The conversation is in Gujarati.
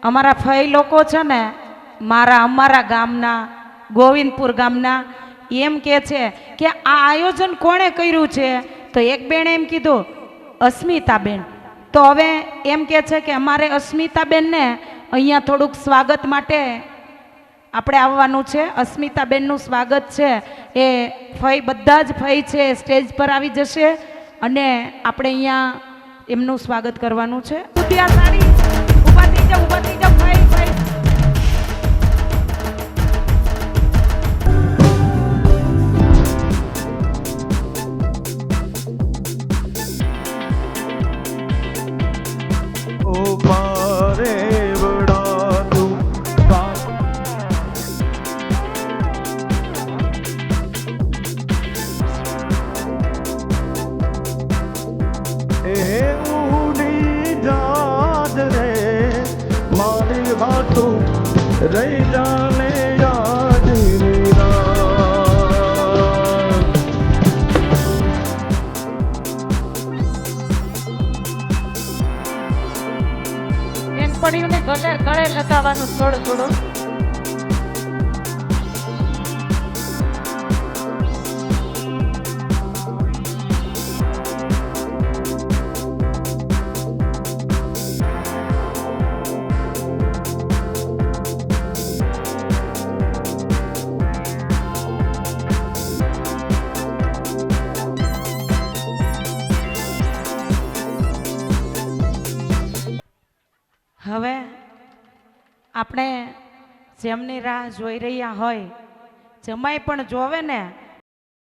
અમારા ફઈ લોકો છે ને અમારા ગામના ગોવિંદપુર ગામના એમ કે છે કે આ આયોજન કોણે કર્યું છે? તો એક બેને એમ કીધું અસ્મિતાબેન. તો હવે એમ કે છે કે અમારે અસ્મિતાબેનને અહીંયા થોડુંક સ્વાગત માટે આપણે આવવાનું છે. અસ્મિતાબેનનું સ્વાગત છે એ ફઈ બધા જ ફઈ છે સ્ટેજ પર આવી જશે અને આપણે અહીંયા એમનું સ્વાગત કરવાનું છે. ઉદ્યા સાડી ઊભા થઈ જાઓ, ઊભા થઈ જાઓ ફઈ ફઈ. રહી જાને યાદ બેનપણીઓને ગળે લગાવવાનું થોડું થોડું. હવે આપણે જેમની રાહ જોઈ રહ્યા હોય, જમાઈ પણ જોવે ને